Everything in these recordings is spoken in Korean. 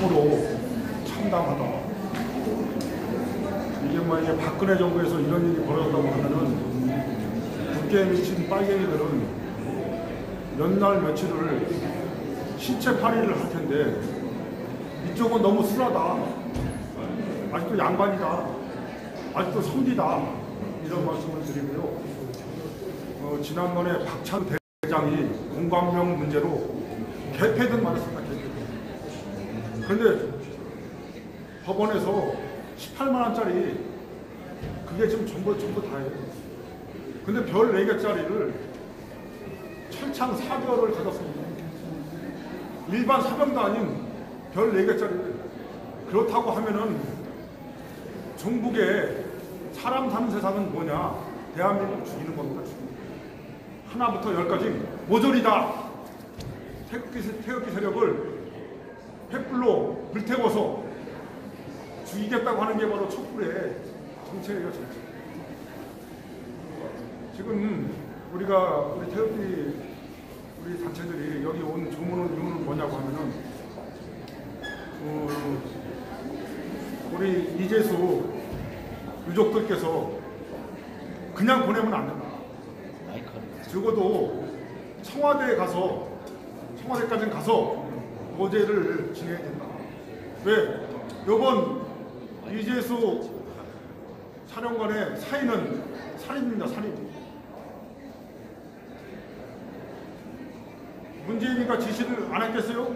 참으로 참담하다. 이게 만약에 박근혜 정부에서 이런 일이 벌어졌다고 하면은 국회에 미친 빨갱이들은 몇 날 며칠을 신체 파리를 할 텐데 이쪽은 너무 순하다. 아직도 양반이다. 아직도 선비다. 이런 말씀을 드리고요. 지난번에 박찬 대장이 공감명 문제로 개패든 말았습니다. 그런데 법원에서 18만 원짜리 그게 지금 전부 다예요. 근데 별 4개짜리를 철창 4개월을 가졌습니다. 일반 사병도 아닌 별 4개짜리를. 그렇다고 하면은 종북에 사람 사는 세상은 뭐냐? 대한민국 죽이는 겁니다. 하나부터 10까지 모조리다. 태극기 세력을 횃불로 불태워서 죽이겠다고 하는 게 바로 촛불의 정체예요, 정체. 지금 우리 태극기 우리 단체들이 여기 온 이유는 뭐냐고 하면은 우리 이재수 유족들께서 그냥 보내면 안 된다. 적어도 청와대까지 가서 모제를 진행해야 된다. 왜? 이번 이재수 사령관의 사인은 살인입니다. 살인. 문재인이가 지시를 안 했겠어요?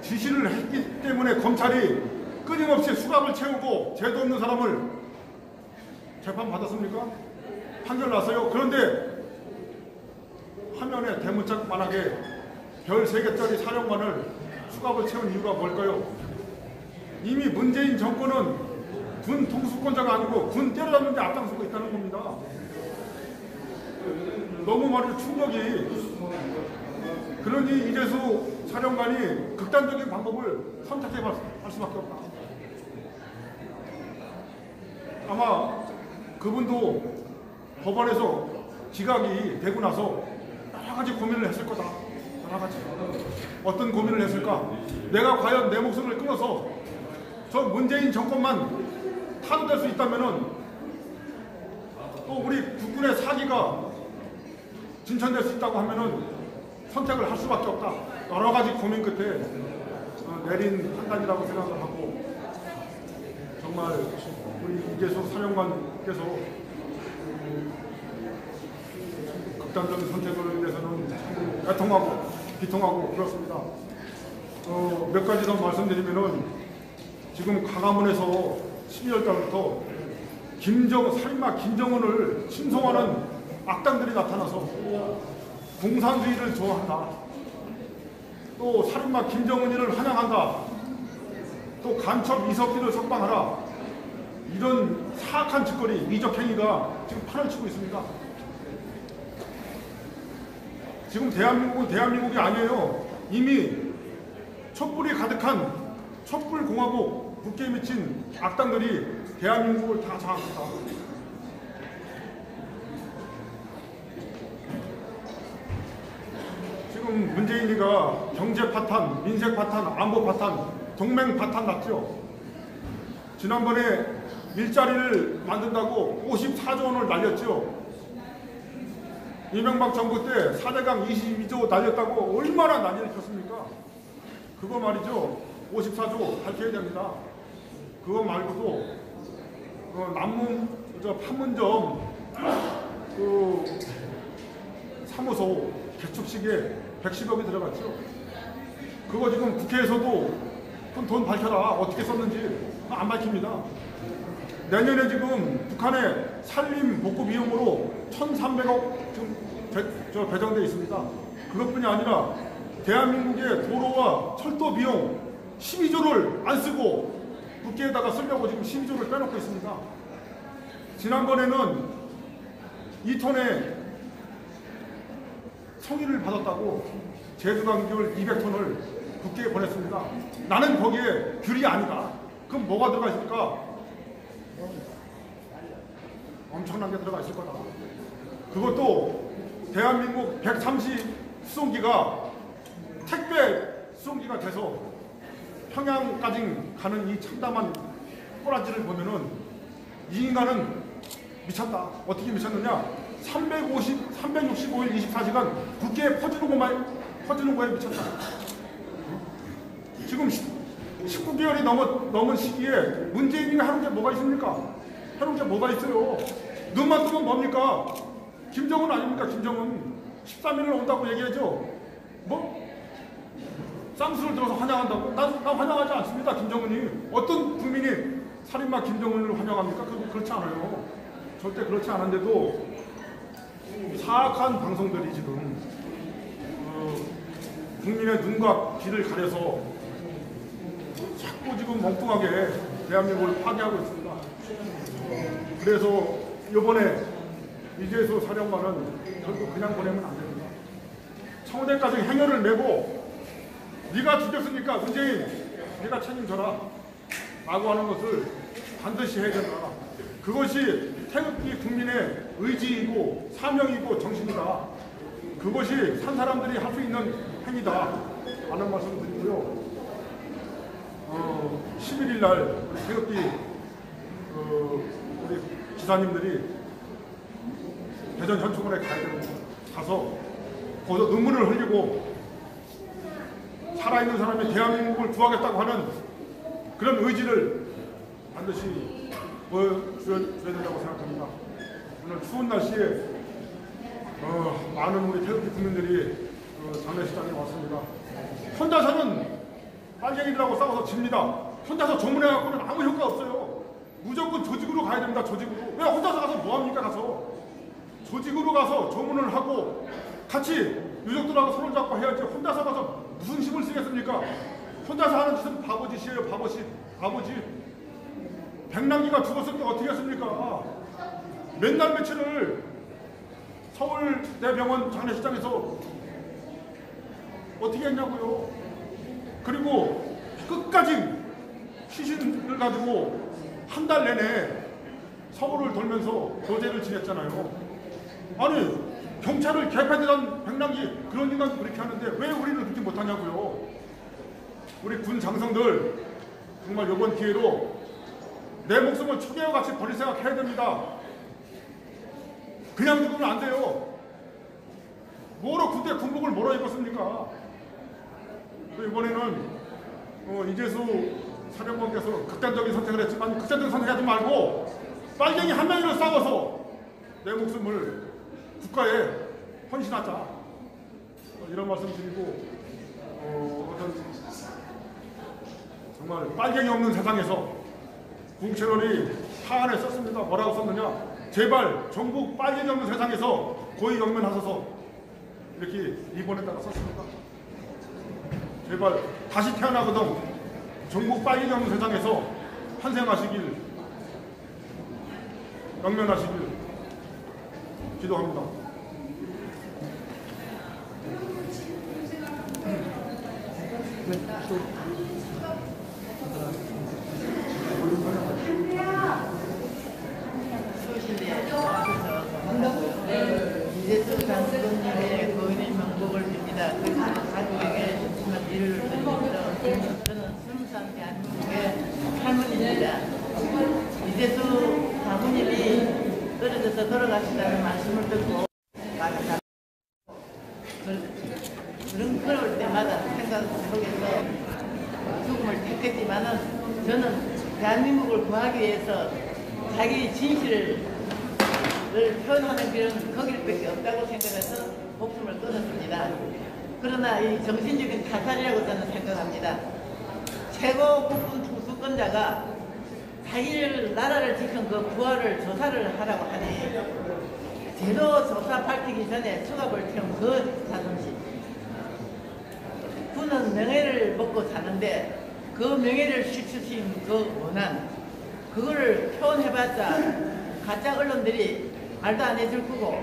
지시를 했기 때문에 검찰이 끊임없이 수갑을 채우고 죄도 없는 사람을 재판 받았습니까? 판결 났어요. 그런데 화면에 대문짝만하게 별 3개짜리 사령관을 수갑을 채운 이유가 뭘까요? 이미 문재인 정권은 군 통수권자가 아니고 군 때려잡는 데 앞장서고 있다는 겁니다. 너무 말이죠. 충격이. 그러니 이재수 사령관이 극단적인 방법을 선택할 수밖에 없다. 아마 그분도 법원에서 지각이 되고 나서 여러 가지 고민을 했을 거다. 여러 가지. 어떤 고민을 했을까? 내가 과연 내 목숨을 끊어서 저 문재인 정권만 타도될 수 있다면은 또 우리 국군의 사기가 진천될 수 있다고 하면은 선택을 할 수밖에 없다. 여러 가지 고민 끝에 내린 판단이라고 생각을 하고, 정말 우리 이재수 사령관께서 극단적인 선택을 위해서는 참 애통하고 비통하고 그렇습니다. 몇 가지 더 말씀드리면은 지금 광화문에서 12월 달부터 살인마 김정은을 칭송하는 악당들이 나타나서 공산주의를 좋아한다. 또 살인마 김정은이를 환영한다. 또 간첩 이석기를 석방하라. 이런 사악한 짓거리, 미적행위가 지금 판을 치고 있습니다. 지금 대한민국은 대한민국이 아니에요. 이미 촛불이 가득한 촛불공화국 국회에 미친 악당들이 대한민국을 다 장악했다. 지금 문재인이가 경제 파탄, 민생 파탄, 안보 파탄, 동맹 파탄 났죠. 지난번에 일자리를 만든다고 54조 원을 날렸죠. 이명박 정부 때 4대강 22조 날렸다고 얼마나 난리를 쳤습니까? 그거 말이죠. 54조 밝혀야 됩니다. 그거 말고도 판문점 사무소 개축식에 110억이 들어갔죠. 그거 지금 국회에서도 돈 밝혀라. 어떻게 썼는지 안 밝힙니다. 내년에 지금 북한의 산림 복구 비용으로 1,300억 지금 배정되어 있습니다. 그것뿐이 아니라 대한민국의 도로와 철도 비용 12조를 안 쓰고 국회에다가 쓰려고 지금 12조를 빼놓고 있습니다. 지난번에는 2톤의 성의를 받았다고 제주강귤 200톤을 국회에 보냈습니다. 나는 거기에 귤이 아니다. 그럼 뭐가 들어가 있을까? 엄청난 게 들어가 있을 거다. 그것도 대한민국 130 수송기가 택배 수송기가 돼서 평양까지 가는 이 참담한 꼬라지를 보면은 이 인간은 미쳤다. 어떻게 미쳤느냐? 365일 24시간 국회에 퍼지는 거에 미쳤다. 지금 19개월이 넘은 시기에 문재인이 하는 게 뭐가 있습니까? 하는 게 뭐가 있어요? 눈만 뜨면 뭡니까? 김정은 아닙니까? 김정은 13일을 온다고 얘기하죠. 뭐? 쌍수를 들어서 환영한다고? 나 환영하지 않습니다. 김정은이. 어떤 국민이 살인마 김정은을 환영합니까? 그렇지 않아요. 절대 그렇지 않은데도 사악한 방송들이 지금 국민의 눈과 귀를 가려서 자꾸 지금 멍뚱하게 대한민국을 파괴하고 있습니다. 그래서 이번에 이재수 사령관은 결국 그냥 보내면 안 됩니다. 청와대까지 행여를 내고 네가 죽였으니까 문재인 네가 책임져라 라고 하는 것을 반드시 해야 된다. 그것이 태극기 국민의 의지이고 사명이고 정신이다. 그것이 산 사람들이 할 수 있는 행위다 라는 말씀을 드리고요. 11일 날 우리 태극기 우리 기사님들이 대전 현충원에 가야 됩니다. 가서 거기서 눈물을 흘리고 살아있는 사람이 대한민국을 구하겠다고 하는 그런 의지를 반드시 보여줘야 된다고 생각합니다. 오늘 추운 날씨에 많은 우리 태극기 국민들이 장례식장에 왔습니다. 혼자서는 빨갱이들하고 싸워서 집니다. 혼자서 조문해갖고는 아무 효과 없어요. 무조건 조직으로 가야 됩니다. 조직으로. 왜 혼자서 가서 뭐합니까? 가서 조직으로 가서 조문을 하고 같이 유족들하고 손을 잡고 해야지. 혼자서 가서 무슨 힘을 쓰겠습니까? 혼자서 하는 짓은 바보짓이에요. 바보짓. 백남기가 죽었을 때 어떻게 했습니까? 맨날 며칠을 서울대병원 장례식장에서 어떻게 했냐고요. 그리고 끝까지 시신을 가지고 한 달 내내 서울을 돌면서 교제를 지냈잖아요. 아니 경찰을 개패되던 백남기 그런 인간도 그렇게 하는데 왜 우리는 그렇게 못하냐고요. 우리 군 장성들 정말 이번 기회로 내 목숨을 초계와 같이 버릴 생각 해야 됩니다. 그냥 죽으면 안 돼요. 뭐로 군대 군복을 뭐로 입었습니까? 이번에는 이재수 사령관께서 극단적인 선택을 했지만 극단적인 선택하지 말고 빨갱이 한 명이로 싸워서 내 목숨을 국가에 헌신하자. 이런 말씀 드리고 어떤 정말 빨갱이 없는 세상에서 국채널이 사안에 썼습니다. 뭐라고 썼느냐? 제발 전국 빨갱이 없는 세상에서 고위 영면하소서 이렇게 이번에다가 썼습니다. 제발 다시 태어나거든 전국 빨갱이 없는 세상에서 환생하시길 영면하시길 기도합니다. 이재수 장수님의 고인의 명복을 빕니다. 그 가족에게 정말 일을 드리면서 저는 20살 대한민국의 할머니입니다. 이재수 장모님이 떨어져서 돌아가신다는 말씀을 듣고 그럴 때마다 생각 속에서 죽음을 택했지만은 저는 대한민국을 구하기 위해서 자기 진실을 표현하는 길은 거길밖에 없다고 생각해서 목숨을 끊었습니다. 그러나 이 정신적인 타살이라고 저는 생각합니다. 최고 국군 통수권자가 자기를 나라를 지킨 그 부하를 조사를 하라고 하니 제도 조사 밝히기 전에 수갑을 태운 그 자존심. 군은 명예를 먹고 사는데 그 명예를 실추신 그 원한 그거를 표현해봤자 가짜 언론들이 말도 안 해줄 거고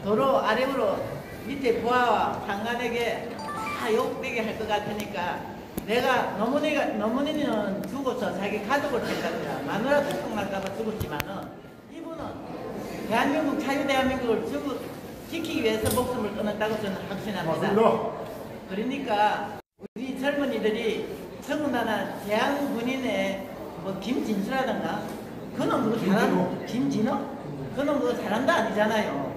도로 아래로 밑에 부하와 장관에게 다 욕되게 할 것 같으니까 내가 노무현이는 죽어서 자기 가족을 생각해라. 마누라 tuk날까봐 죽었지만은 이분은 대한민국 자유대한민국을 지키기 위해서 목숨을 끊었다고 저는 확신합니다. 맞습니다. 그러니까 우리 젊은이들이 더군다나 대한 군인의 뭐 김진수라든가 그놈 그거 잘한다. 김진호? 그놈 그거 잘한다 아니잖아요.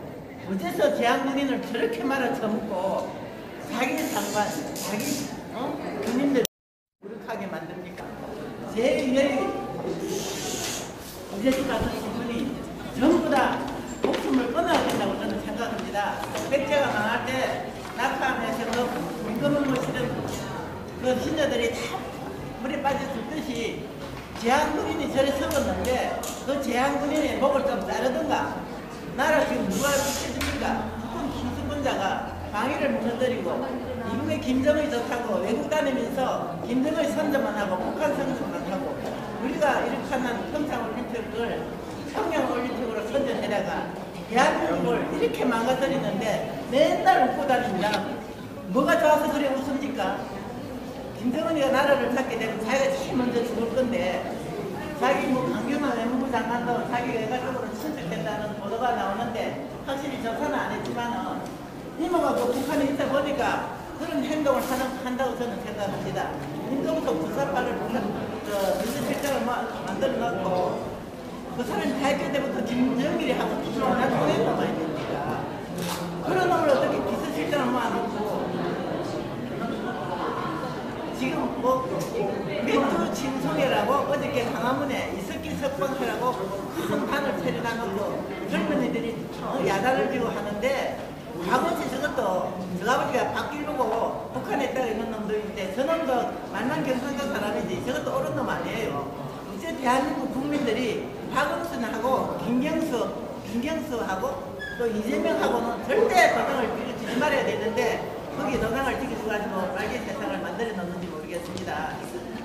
어째서 대한 군인을 저렇게 말아쳐먹고 자기 상관, 자기 군인들 무력하게 만듭니까? 제1의 이제지 같은 분이 전부 다 목숨을 끊어야 된다고 저는 생각합니다. 백제가 망할 때 낙하하면서 그 임금을 모시던 그 신녀들이 다 물에 빠져 죽듯이 제한군인이 저래 썩었는데 그 제한군인의 목을 좀 자르든가 나라 지금 누가 지켜줍니까? 북한 김수군자가 방위를 무너뜨리고 미국의 김정은이 좋다고 외국 다니면서 김정은이 선전만 하고 북한 선전만 하고 우리가 이렇게 하는 평창올림픽을 평양올림픽으로 선전해다가 대한민국을 이렇게 망가뜨리는데 맨날 웃고 다닙니다. 뭐가 좋아서 그래 웃습니까? 김정은이가 나라를 잡게 되면 자기가 제일 먼저 죽을 건데 자기 뭐 강경화 외무부 장관도 자기가 외가적으로 친척된다는 보도가 나오는데 확실히 조사는 안 했지만은 이모가 그 북한에 있다 보니까 그런 행동을 한다고 저는 생각합니다. 임종석 부사파를 민주실장을 만들어 놓고 그 사람이 발표 때부터 김정일이 하고 들어오나 통했단 말입니까? 그런 놈을 어떻게 비서실장을 모아놓고 지금 뭐 민주 진송회라고 어저께 광화문에 이석기 석방회라고 큰 판을 차려놔놓고 젊은이들이 야단을 피고 하는데 과거에 저것도 저 아버지가 박길보고 북한에 있다가 있는 놈들인데 저놈도 말만 경상도 사람이지 저것도 옳은 놈 아니에요. 이제 대한민국 국민들이 박원순하고 김경수하고 또 이재명하고는 절대 도장을 지키지 말아야 되는데 거기 도장을 지켜줘가지고 빨개 세상을 만들어 놓는지 모르겠습니다.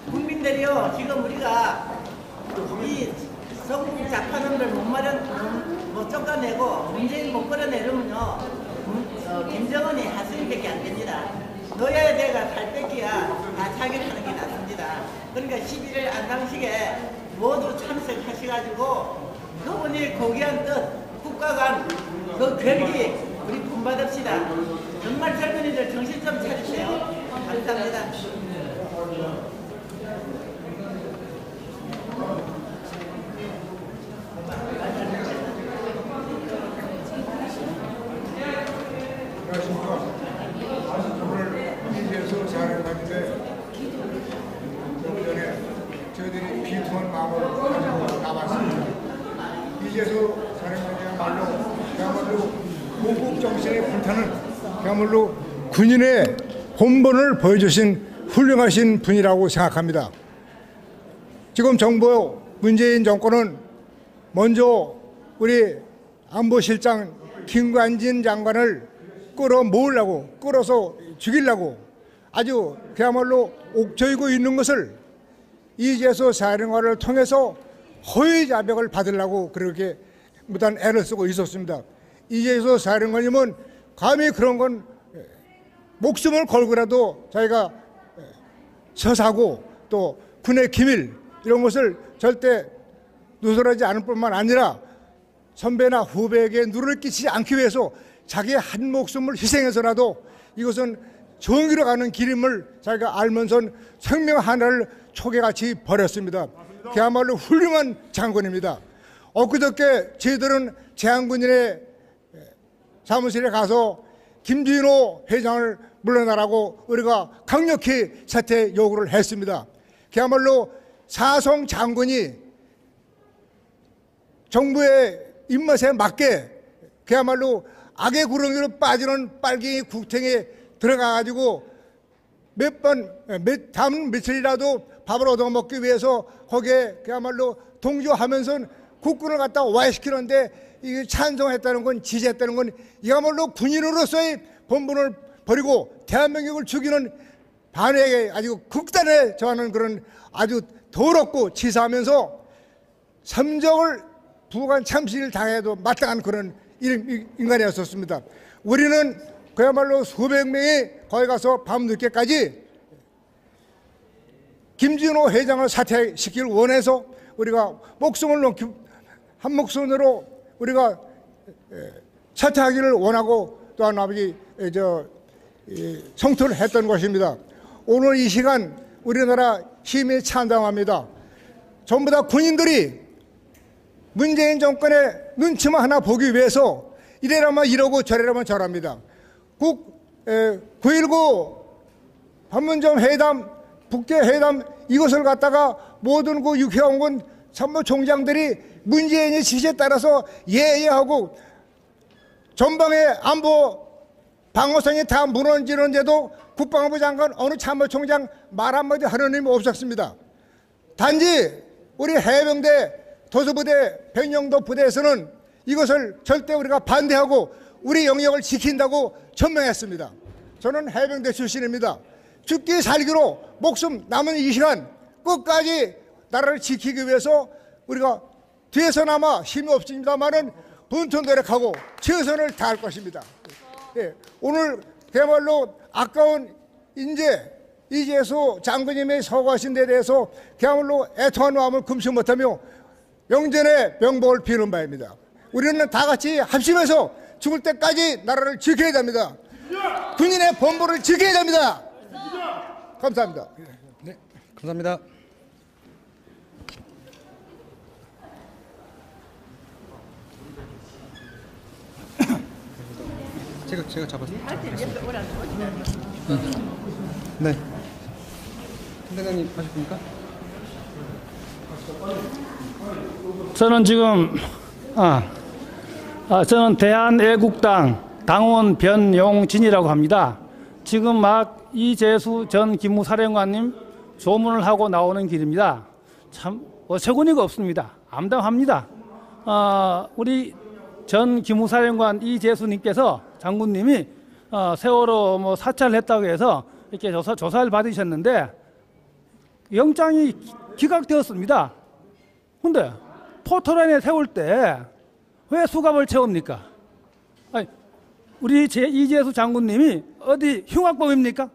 국민들이요 지금 우리가 이 성국 작파놈들 못 쫓아내고 문재인 못 끌어내려면요 김정은이 하수인밖에 안 됩니다. 노여야 대가 살 뺏기야 다 자결하는 게 낫습니다. 그러니까 11일 안상식에 모두 참석하셔가지고 그분이 고귀한 뜻 국가 간 그 결기 우리 본받읍시다. 정말 젊은이들 정신 좀 차리세요. 감사합니다. 오늘 이재수 사령관인데 좀 전에 저희들이 비통한 마음을 가지고 나왔습니다. 이재수 사령관이야말로 그야말로 고국정신에 불타는 그야말로 군인의 본분을 보여주신 훌륭하신 분이라고 생각합니다. 지금 정부 문재인 정권은 먼저 우리 안보실장 김관진 장관을 끌어서 죽이려고 아주 그야말로 옥죄이고 있는 것을 이재수 사령관을 통해서 허위자백을 받으려고 그렇게 무단 애를 쓰고 있었습니다. 이재수 사령관님은 감히 그런 건 목숨을 걸고라도 자기가 서사고 또 군의 기밀 이런 것을 절대 누설하지 않을 뿐만 아니라 선배나 후배에게 누를 끼치지 않기 위해서 자기의 한 목숨을 희생해서라도 이것은 정의로 가는 길임을 자기가 알면서 생명 하나를 초계같이 버렸습니다. 그야말로 훌륭한 장군입니다. 엊그저께 저희들은 제한군인의 사무실에 가서 김진호 회장을 물러나라고 우리가 강력히 사퇴 요구를 했습니다. 그야말로 사성 장군이 정부의 입맛에 맞게 그야말로 악의 구렁이로 빠지는 빨갱이 국탱에 들어가가지고 다음 며칠이라도 밥을 얻어먹기 위해서 거기에 그야말로 동조하면서 국군을 갖다 와해시키는데 이게 찬성했다는 건 지지했다는 건 이야말로 군인으로서의 본분을 버리고 대한민국을 죽이는 반역에 아주 극단에 저하는 그런 아주 더럽고 치사하면서 삼적을 부관 참시를 당해도 마땅한 그런 인간이었었습니다. 우리는 그야말로 수백 명이 거기 가서 밤늦게까지 김진호 회장을 사퇴시키길 원해서 우리가 목숨을 놓기 한 목숨으로 우리가 사퇴하기를 원하고 또한 아버지 성토를 했던 것입니다. 오늘 이 시간 우리나라 힘이 찬당합니다. 전부 다 군인들이 문재인 정권의 눈치만 하나 보기 위해서 이래라면 이러고 저래라면 저랍니다. 9.19 판문점 회담, 북계 회담 이것을 갖다가 모든 그 육해공군 참모총장들이 문재인의 지시에 따라서 예예하고 전방의 안보 방어선이 다 무너지는데도 국방부 장관 어느 참모총장 말 한마디 하는 힘이 없었습니다. 단지 우리 해병대 도수부대 백령도 부대에서는 이것을 절대 우리가 반대하고 우리 영역을 지킨다고 전명했습니다. 저는 해병대 출신입니다. 죽기 살기로 목숨 남은 이 시간 끝까지 나라를 지키기 위해서 우리가 뒤에서나마 힘이 없습니다만은 분투 노력하고 최선을 다할 것입니다. 예, 오늘 그야말로 아까운 이재수 장군님의 서거하신 데 대해서 그야말로 애통한 마음을 금치 못하며 영전의 명복을 비는 바입니다. 우리는 다 같이 합심해서 죽을 때까지 나라를 지켜야 됩니다. 군인의 본분을 지켜야 됩니다. 감사합니다. 네, 감사합니다. 제가 잡았어요. 네. 팀장님 하실 겁니까? 저는 지금 저는 대한애국당 당원 변용진이라고 합니다. 지금 막 이재수 전 기무사령관님 조문을 하고 나오는 길입니다. 참 어처구니가 없습니다. 암담합니다. 우리 전 기무사령관 이재수님께서 장군님이 세월호 뭐 사찰을 했다고 해서 이렇게 조사를 받으셨는데 영장이 기각되었습니다. 근데 포토라인에 세울 때 왜 수갑을 채웁니까? 아니, 우리 이재수 장군님이 어디 흉악범입니까?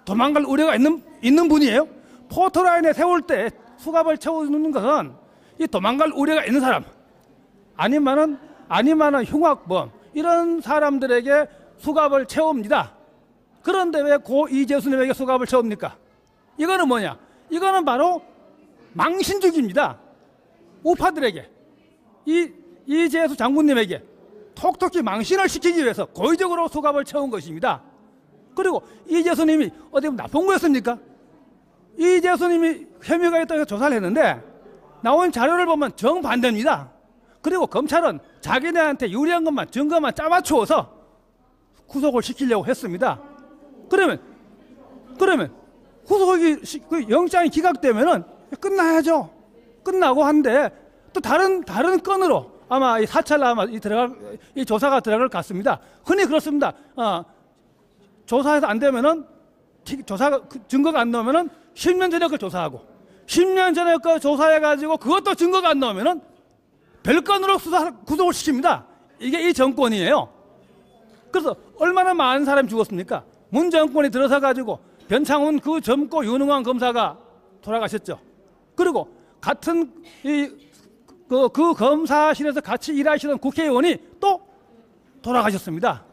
도망갈 우려가 있는 분이에요? 포토라인에 세울 때 수갑을 채우는 것은 이 도망갈 우려가 있는 사람 아니면은 흉악범 이런 사람들에게 수갑을 채웁니다. 그런데 왜 고 이재수님에게 수갑을 채웁니까? 이거는 뭐냐? 이거는 바로 망신주기입니다. 우파들에게 이재수 장군님에게 톡톡히 망신을 시키기 위해서 고의적으로 수갑을 채운 것입니다. 그리고 이재수님이 어디 나쁜 거였습니까? 이재수님이 혐의가 있다고 해서 조사를 했는데 나온 자료를 보면 정반대입니다. 그리고 검찰은 자기네한테 유리한 것만 증거만 짜맞추어서 구속을 시키려고 했습니다. 그러면 구속이 그 영장이 기각되면은 끝나야죠. 끝나고 한데 또 다른 건으로 아마 이 사찰 아마 이 조사가 들어갈 것 같습니다. 흔히 그렇습니다. 조사해서 안 되면은 증거가 안 나오면은 10년 전에 그 조사하고 10년 전에 그 조사해가지고 그것도 증거가 안 나오면은 별건으로 구속을 시킵니다. 이게 이 정권이에요. 그래서 얼마나 많은 사람이 죽었습니까? 문 정권이 들어서가지고 변창훈 그 젊고 유능한 검사가 돌아가셨죠. 그리고 같은 그 검사실에서 같이 일하시던 국회의원이 또 돌아가셨습니다.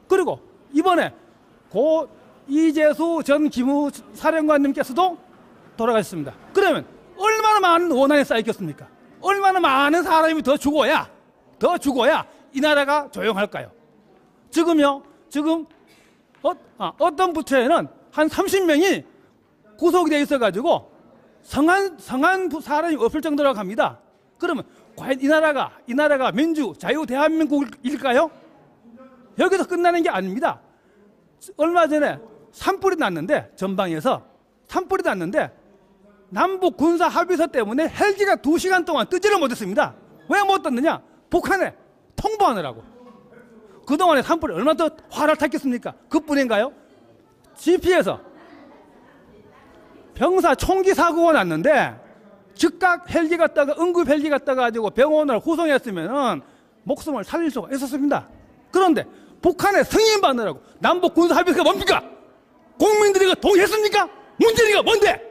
그리고 이번에 고 이재수 전 기무사령관님께서도 돌아가셨습니다. 그러면 얼마나 많은 원한이 쌓였겠습니까? 얼마나 많은 사람이 더 죽어야 이 나라가 조용할까요? 지금 어떤 부처에는 한 30명이 구속이 되어 있어가지고 성한 사람이 없을 정도라고 합니다. 그러면 과연 이 나라가 민주 자유 대한민국일까요? 여기서 끝나는 게 아닙니다. 얼마 전에 산불이 났는데 전방에서 산불이 났는데 남북 군사 합의서 때문에 헬기가 2시간 동안 뜨지를 못했습니다. 왜 못 떴느냐? 북한에 통보하느라고. 그동안에 산불이 얼마나 더 화를 탔겠습니까? 그뿐인가요? GP에서 병사 총기 사고가 났는데 즉각 헬기 갔다가 응급 헬기 갔다가 가지고 병원을 후송했으면 목숨을 살릴 수가 있었습니다. 그런데 북한에 승인받느라고 남북 군사 합의서가 뭡니까? 국민들이 동의했습니까? 문재인이가 뭔데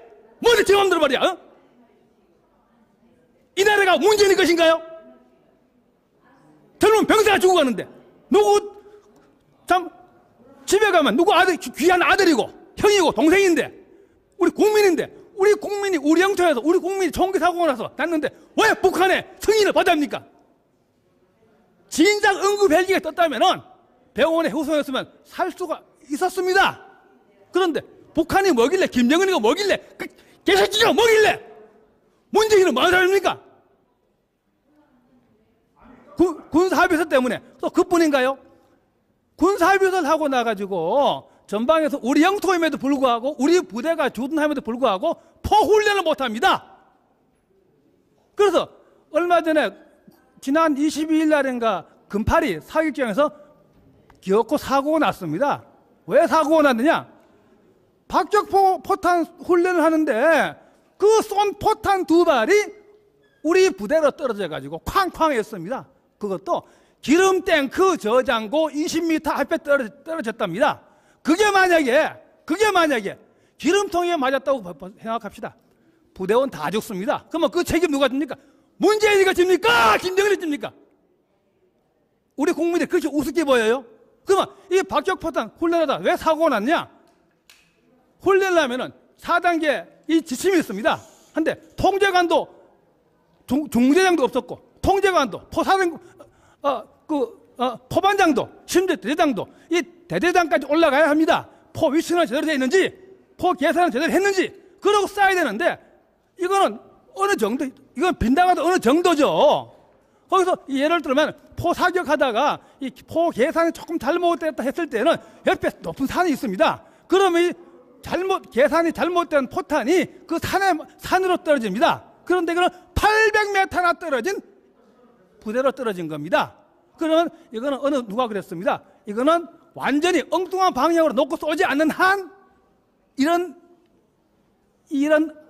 제 맘대로 말이야. 어? 이 나라가 문재인의 것인가요? 젊은 병사가 죽어가는데 누구 참 집에 가면 누구 아들 귀한 아들이고 형이고 동생인데 우리 국민인데, 우리 국민이 우리 영토에서 우리 국민이 총기 사고가 나서 났는데 왜 북한의 승인을 받아야 합니까? 진작 응급 헬기가 떴다면은 병원에 후송했으면 살 수가 있었습니다. 그런데 북한이 뭐길래, 김정은이가 뭐길래, 개새끼가 뭐길래 문재인은 뭐 하는 사람입니까? 군사합의서 때문에. 또 그뿐인가요? 군사합의서를 하고 나가지고 전방에서 우리 영토임에도 불구하고 우리 부대가 주둔함에도 불구하고 포훈련을 못합니다. 그래서 얼마 전에 지난 22일 날인가 금파리 사격장에서 기어코 사고가 났습니다. 왜 사고가 났느냐? 박격포 포탄 훈련을 하는데 그 쏜 포탄 2발이 우리 부대로 떨어져 가지고 쾅쾅 했습니다. 그것도 기름 탱크 저장고 20m 앞에 떨어졌답니다. 그게 만약에 기름통에 맞았다고 생각합시다. 부대원 다 죽습니다. 그러면 그 책임 누가 집니까? 문재인이가 집니까? 김정은이 집니까? 우리 국민들이 그렇게 우습게 보여요? 그러면 이 박격포탄 훈련하다 왜 사고가 났냐? 훈련을 하면은 4단계 이 지침이 있습니다. 근데 통제관도 중대장도 없었고, 통제관도 포반장도, 심지어 대대장도, 이 대대장까지 올라가야 합니다. 포 위치는 제대로 되어 있는지, 포 계산은 제대로 했는지, 그러고 쌓아야 되는데, 이거는 어느 정도, 이건 빈당하다 어느 정도죠. 거기서 예를 들면, 포 사격하다가 이 포 계산이 조금 잘못됐다 했을 때는 옆에 높은 산이 있습니다. 그러면 이 계산이 잘못된 포탄이 그 산으로 떨어집니다. 그런데 그는 800m나 떨어진 부대로 떨어진 겁니다. 그러면 이거는 누가 그랬습니다. 이거는 완전히 엉뚱한 방향으로 놓고 쏘지 않는 한 이런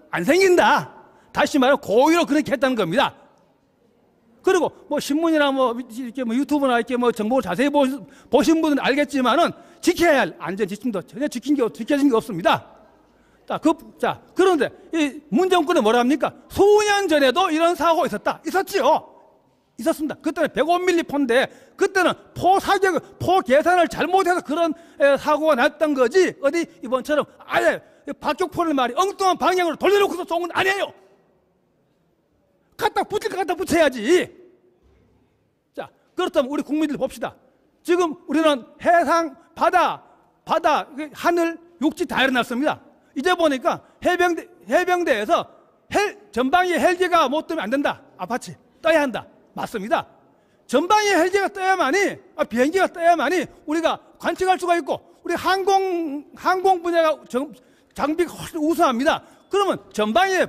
안 생긴다. 다시 말해 고의로 그렇게 했다는 겁니다. 그리고 뭐 신문이나 이렇게 유튜브나 이렇게 정보를 자세히 보신 분은 알겠지만은 지켜야 할 안전 지침도 전혀 지켜진 게 없습니다. 그런데 이 문정권은 뭐라 합니까? 수년 전에도 이런 사고가 있었지요. 있었습니다. 그때는 105mm 포인데 그때는 포 계산을 잘못해서 그런 사고가 났던 거지. 어디 이번처럼 아예 박격포를 말이 엉뚱한 방향으로 돌려놓고서 쏜 건 아니에요. 갖다 붙일 거 갖다 붙여야지. 자, 그렇다면 우리 국민들 봅시다. 지금 우리는 해상, 바다, 하늘, 육지 다 일어났습니다. 이제 보니까 해병대에서 전방위에 헬기가 못 뜨면 안 된다. 아파치 떠야 한다. 맞습니다. 전방위에 헬기가 떠야만이, 비행기가 떠야만이 우리가 관측할 수가 있고, 우리 항공 분야가 장비가 훨씬 우수합니다. 그러면 전방위에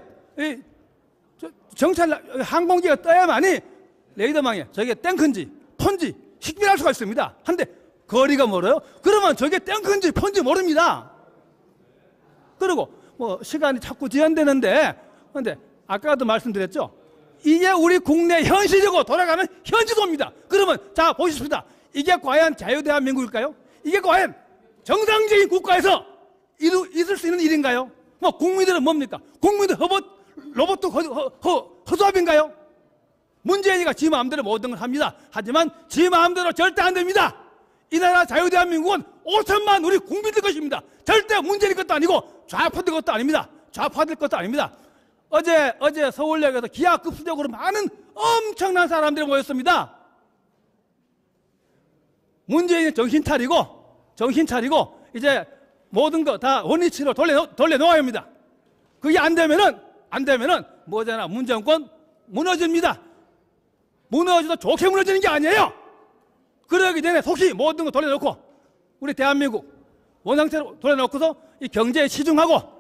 정찰 항공기가 떠야만이 레이더망에 저게 탱크인지 폰지 식별할 수가 있습니다. 한데 거리가 멀어요? 그러면 저게 탱크인지 폰지 모릅니다. 그리고 시간이 자꾸 지연되는데, 근데 아까도 말씀드렸죠. 이게 우리 국내 현실이고 돌아가는 현지도입니다. 그러면 자 보십시다. 이게 과연 자유대한민국일까요? 이게 과연 정상적인 국가에서 있을 수 있는 일인가요? 국민들은 뭡니까? 국민들 로봇도 허수아비인가요? 문재인이가 지 마음대로 모든 걸 합니다. 하지만 지 마음대로 절대 안 됩니다. 이 나라 자유대한민국은 5천만 우리 국민들 것입니다. 절대 문재인 것도 아니고 좌파들 것도 아닙니다. 좌파들 것도 아닙니다. 어제 서울역에서 기하급수적으로 많은 엄청난 사람들이 모였습니다. 문재인이 정신 차리고 이제 모든 거 다 원위치로 돌려놓아야 합니다. 그게 안 되면은 뭐잖아, 문정권 무너집니다. 무너져도 좋게 무너지는 게 아니에요. 그러기 전에 속히 모든 거 돌려놓고 우리 대한민국 원상태로 돌려놓고서 이 경제에 치중하고,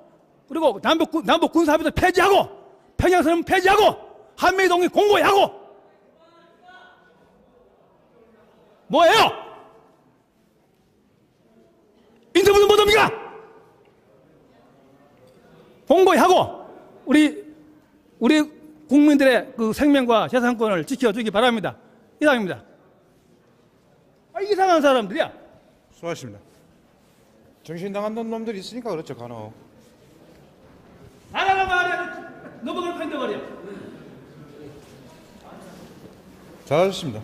그리고 남북 군사합의도 폐지하고, 평양선언 폐지하고, 한미동맹 공고히 하고. 뭐예요? 인터뷰는 못합니까? 공고히 하고 우리 국민들의 그 생명과 재산권을 지켜주기 바랍니다. 이상입니다. 이상한 사람들이야. 수고하십니다. 정신 나간 놈들이 있으니까 그렇죠, 간혹. 나라가 말해, 넘어갈 팬데 말이야. 잘하셨습니다.